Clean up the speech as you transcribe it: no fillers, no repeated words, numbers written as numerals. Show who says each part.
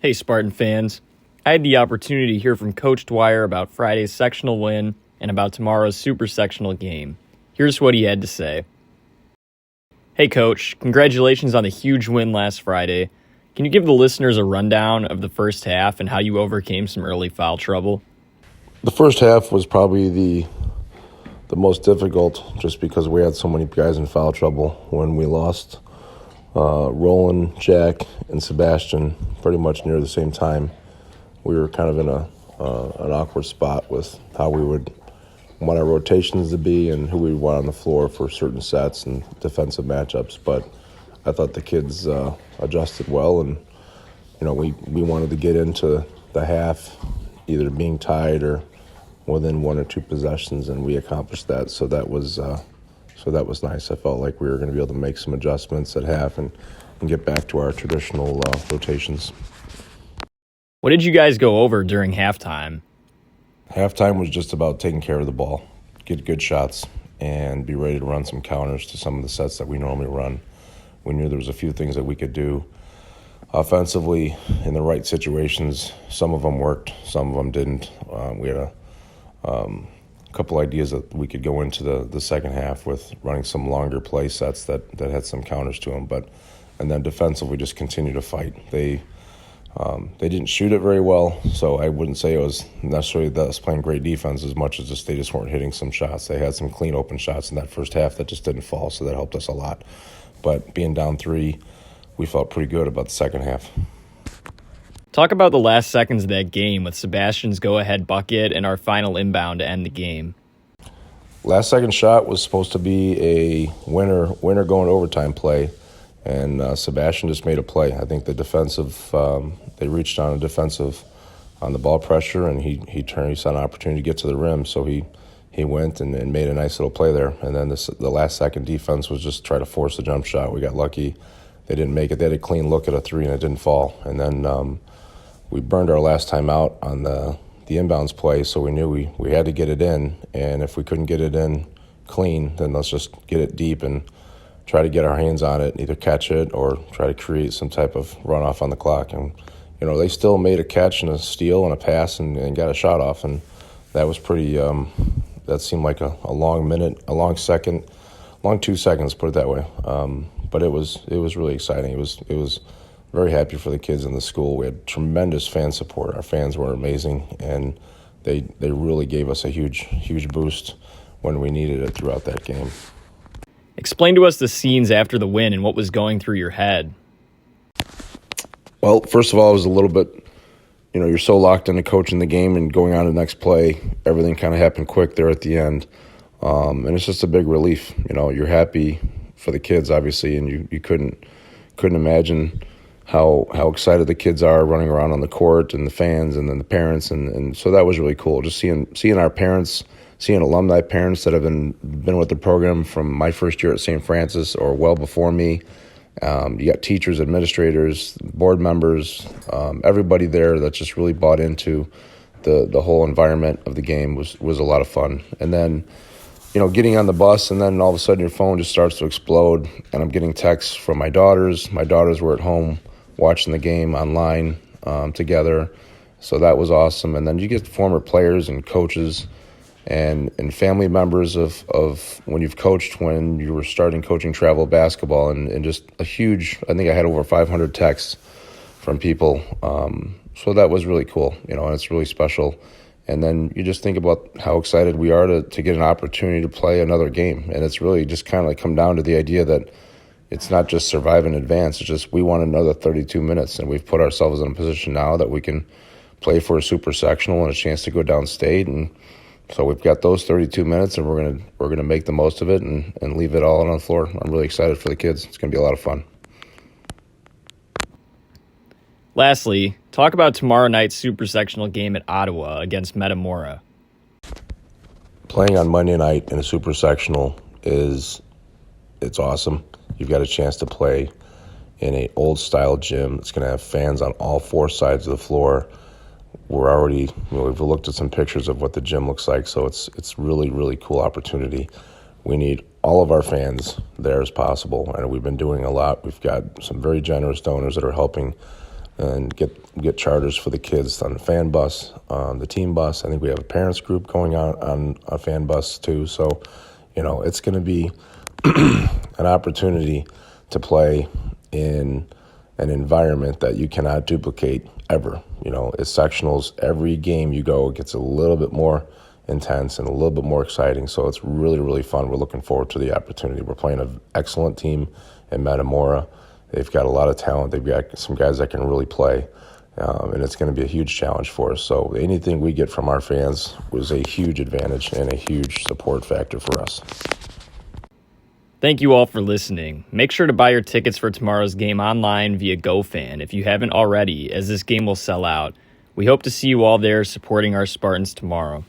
Speaker 1: Hey, Spartan fans. I had the opportunity to hear from Coach Dwyer about Friday's sectional win and about tomorrow's Supersectional game. Here's what he had to say. Hey, Coach. Congratulations on the huge win last Friday. Can you give the listeners a rundown of the first half and how you overcame some early foul trouble?
Speaker 2: The first half was probably the most difficult just because we had so many guys in foul trouble when we lost Roland, Jack, and Sebastian pretty much near the same time. We were kind of in an awkward spot with how we would want our rotations to be and who we would want on the floor for certain sets and defensive matchups. But I thought the kids adjusted well, and we wanted to get into the half either being tied or within one or two possessions, and we accomplished that. So that was nice. I felt like we were going to be able to make some adjustments at half and get back to our traditional rotations.
Speaker 1: What did you guys go over during halftime?
Speaker 2: Halftime was just about taking care of the ball, get good shots, and be ready to run some counters to some of the sets that we normally run. We knew there was a few things that we could do offensively in the right situations. Some of them worked, some of them didn't. We had a couple ideas that we could go into the second half with running some longer play sets that had some counters to them. And then defensively, just continue to fight. They didn't shoot it very well, so I wouldn't say it was necessarily us playing great defense as much as they just weren't hitting some shots. They had some clean open shots in that first half that just didn't fall, so that helped us a lot. But being down 3, we felt pretty good about the second half.
Speaker 1: Talk about the last seconds of that game with Sebastian's go-ahead bucket and our final inbound to end the game.
Speaker 2: Last second shot was supposed to be a winner going overtime play, and Sebastian just made a play. I think the defensive, they reached on a defensive on the ball pressure, and he saw an opportunity to get to the rim, so he went and made a nice little play there. And then the last second defense was just try to force a jump shot. We got lucky. They didn't make it. They had a clean look at a 3, and it didn't fall. And then we burned our last time out on the inbounds play, so we knew we had to get it in. And if we couldn't get it in clean, then let's just get it deep and try to get our hands on it, either catch it or try to create some type of runoff on the clock. And, they still made a catch and a steal and a pass and got a shot off. And that was pretty, that seemed like a long minute, a long second, long 2 seconds, put it that way. But it was really exciting. It was very happy for the kids in the school. We had tremendous fan support. Our fans were amazing, and they really gave us a huge boost when we needed it throughout that game.
Speaker 1: Explain to us the scenes after the win and what was going through your head.
Speaker 2: Well, first of all, it was a little bit, you're so locked into coaching the game and going on to the next play. Everything kind of happened quick there at the end. And it's just a big relief. You're happy for the kids, obviously, and you couldn't imagine how excited the kids are running around on the court, and the fans, and then the parents, and so that was really cool. Just seeing our parents, seeing alumni parents that have been with the program from my first year at St. Francis or well before me. You got teachers, administrators, board members, everybody there that just really bought into the whole environment of the game was a lot of fun. And then, getting on the bus, and then all of a sudden your phone just starts to explode, and I'm getting texts from my daughters. My daughters were at home watching the game online together, so that was awesome. And then you get former players and coaches and family members of when you've coached when you were starting coaching travel basketball, and just a huge, I think I had over 500 texts from people. So that was really cool, and it's really special. And then you just think about how excited we are to get an opportunity to play another game. And it's really just kind of come down to the idea that it's not just survive and advance. It's just we want another 32 minutes, and we've put ourselves in a position now that we can play for a super sectional and a chance to go downstate. And so we've got those 32 minutes, and we're gonna make the most of it and leave it all on the floor. I'm really excited for the kids. It's gonna be a lot of fun.
Speaker 1: Lastly, talk about tomorrow night's Supersectional game at Ottawa against Metamora.
Speaker 2: Playing on Monday night in a Supersectional it's awesome. You've got a chance to play in an old-style gym. It's going to have fans on all 4 sides of the floor. We're already, we've looked at some pictures of what the gym looks like, so it's really, really cool opportunity. We need all of our fans there as possible, and we've been doing a lot. We've got some very generous donors that are helping and get charters for the kids on the fan bus, the team bus. I think we have a parents group going on a fan bus too. So, it's going to be an opportunity to play in an environment that you cannot duplicate ever. It's sectionals. Every game you go, it gets a little bit more intense and a little bit more exciting. So it's really, really fun. We're looking forward to the opportunity. We're playing an excellent team in Metamora. They've got a lot of talent. They've got some guys that can really play. And it's going to be a huge challenge for us. So anything we get from our fans was a huge advantage and a huge support factor for us.
Speaker 1: Thank you all for listening. Make sure to buy your tickets for tomorrow's game online via GoFan if you haven't already, as this game will sell out. We hope to see you all there supporting our Spartans tomorrow.